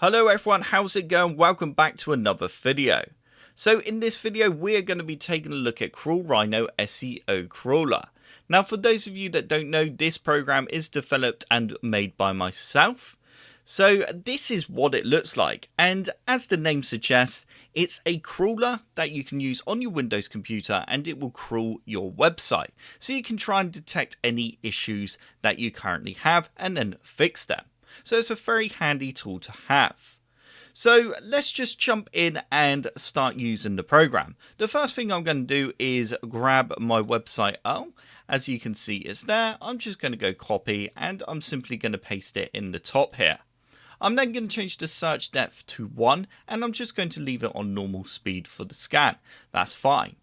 Hello everyone, how's it going? Welcome back to another video. So in this video we're going to be taking a look at CrawlRhino SEO Crawler. Now for those of you that don't know, this program is developed and made by myself. So this is what it looks like, and as the name suggests, it's a crawler that you can use on your Windows computer and it will crawl your website. So you can try and detect any issues that you currently have and then fix them. So it's a very handy tool to have. So let's just jump in and start using the program. The first thing I'm going to do is grab my website URL. As you can see, it's there. I'm just going to go copy and I'm simply going to paste it in the top here. I'm then going to change the search depth to 1 and I'm just going to leave it on normal speed for the scan. That's fine.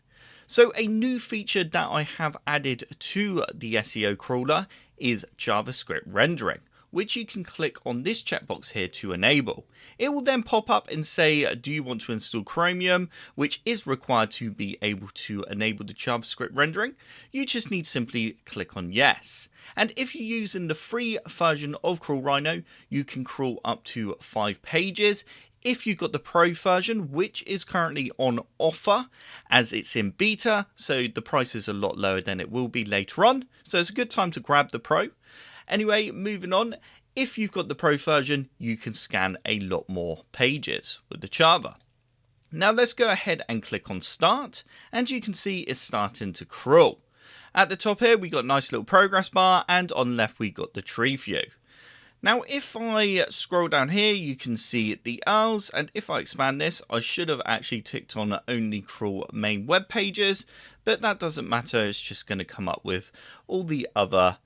So a new feature that I have added to the SEO crawler is JavaScript rendering, which you can click on this checkbox here to enable. It will then pop up and say, do you want to install Chromium, which is required to be able to enable the JavaScript rendering. You just need to simply click on yes. And if you're using the free version of CrawlRhino, you can crawl up to 5 pages. If you've got the Pro version, which is currently on offer as it's in beta, so the price is a lot lower than it will be later on. So it's a good time to grab the Pro. Anyway, moving on, if you've got the Pro version, you can scan a lot more pages with the Java. Now let's go ahead and click on Start, and you can see it's starting to crawl. At the top here, we got a nice little progress bar, and on the left, we got the tree view. Now, if I scroll down here, you can see the URLs, and if I expand this, I should have actually ticked on only crawl main web pages, but that doesn't matter. It's just going to come up with all the other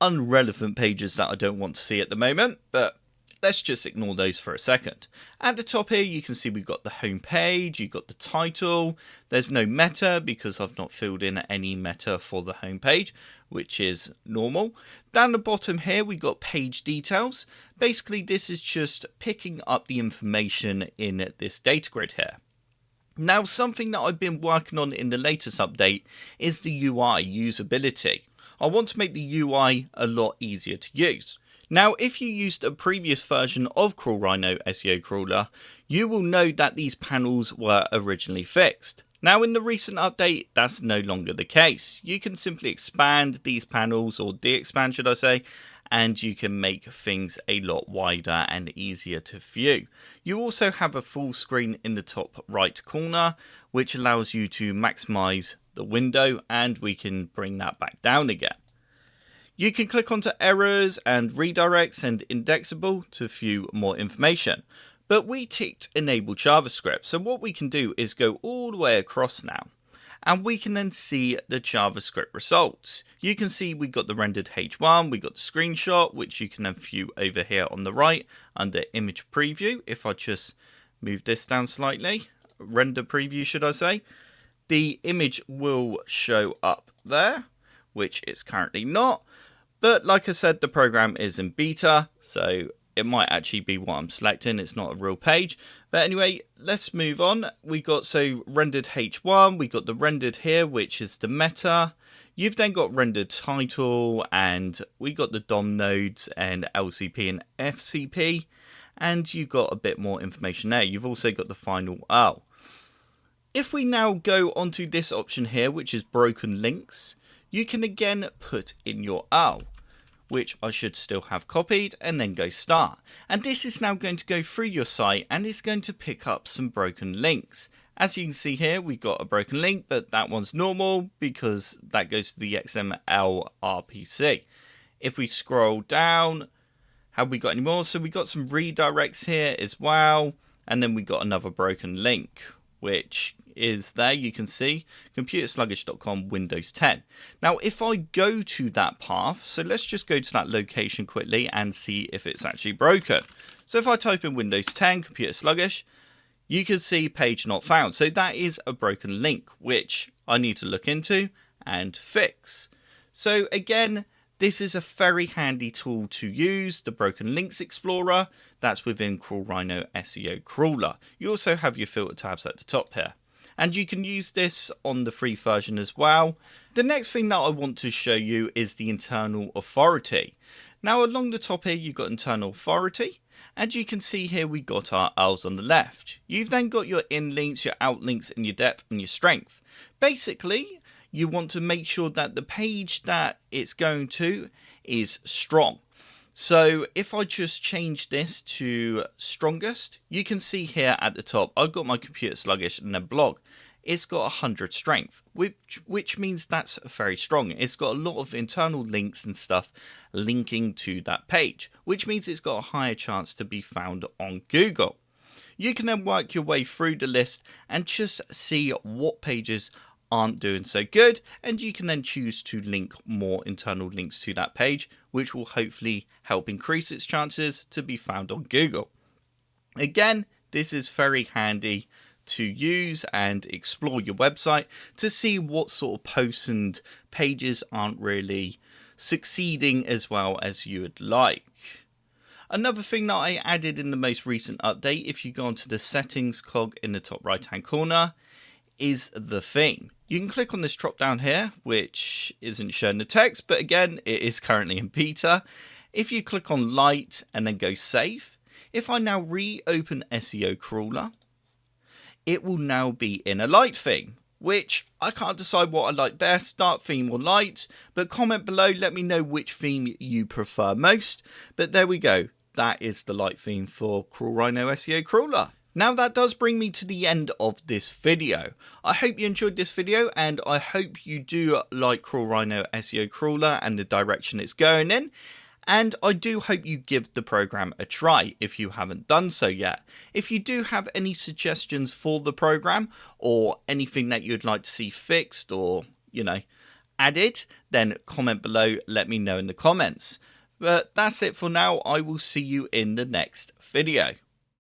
unrelevant pages that I don't want to see at the moment, but let's just ignore those for a second. At the top here, you can see we've got the home page, you've got the title. There's no meta because I've not filled in any meta for the home page, which is normal. Down the bottom here, we've got page details. Basically, this is just picking up the information in this data grid here. Now, something that I've been working on in the latest update is the UI usability. I want to make the UI a lot easier to use. Now, if you used a previous version of CrawlRhino SEO Crawler, you will know that these panels were originally fixed. Now, in the recent update, that's no longer the case. You can simply expand these panels, or de-expand should I say, and you can make things a lot wider and easier to view. You also have a full screen in the top right corner, which allows you to maximize the window, and we can bring that back down again. You can click onto errors and redirects and indexable to view more information. But we ticked enable JavaScript, so what we can do is go all the way across now, and we can then see the JavaScript results. You can see we got the rendered H1, we got the screenshot, which you can then view over here on the right under image preview. If I just move this down slightly, render preview should I say, the image will show up there, which it's currently not. But like I said, the program is in beta, so it might actually be what I'm selecting. It's not a real page. But anyway, let's move on. We got rendered H1. We got the rendered here, which is the meta. You've then got rendered title, and we got the DOM nodes and LCP and FCP. And you've got a bit more information there. You've also got the final URL. If we now go onto this option here, which is broken links, you can again put in your URL, which I should still have copied, and then go start. And this is now going to go through your site and it's going to pick up some broken links. As you can see here, we've got a broken link, but that one's normal because that goes to the XML RPC. If we scroll down, have we got any more? So we got some redirects here as well, and then we got another broken link, which is there. You can see computersluggish.com Windows 10. Now, if I go to that path, so let's just go to that location quickly and see if it's actually broken. So if I type in Windows 10 computer sluggish, you can see page not found. So that is a broken link, which I need to look into and fix. So again, this is a very handy tool to use, the Broken Links Explorer. That's within CrawlRhino SEO Crawler. You also have your filter tabs at the top here. And you can use this on the free version as well. The next thing that I want to show you is the internal authority. Now along the top here, you've got internal authority. And you can see here we got our L's on the left. You've then got your in links, your out links, and your depth and your strength. Basically, you want to make sure that the page that it's going to is strong. So if I just change this to strongest, you can see here at the top, I've got my computer sluggish and then blog. It's got 100 strength, which means that's very strong. It's got a lot of internal links and stuff linking to that page, which means it's got a higher chance to be found on Google. You can then work your way through the list and just see what pages aren't doing so good, and you can then choose to link more internal links to that page, which will hopefully help increase its chances to be found on Google. Again, this is very handy to use and explore your website to see what sort of posts and pages aren't really succeeding as well as you would like. Another thing that I added in the most recent update, if you go onto the settings cog in the top right hand corner, is the theme. You can click on this drop down here, which isn't showing the text, but again, it is currently in beta. If you click on light and then go save, if I now reopen SEO Crawler, it will now be in a light theme, which I can't decide what I like best, dark theme or light, but comment below, let me know which theme you prefer most. But there we go, that is the light theme for Crawl Rhino SEO Crawler. Now that does bring me to the end of this video. I hope you enjoyed this video and I hope you do like Crawl Rhino SEO Crawler and the direction it's going in. And I do hope you give the program a try if you haven't done so yet. If you do have any suggestions for the program or anything that you'd like to see fixed or, added, then comment below, let me know in the comments. But that's it for now. I will see you in the next video.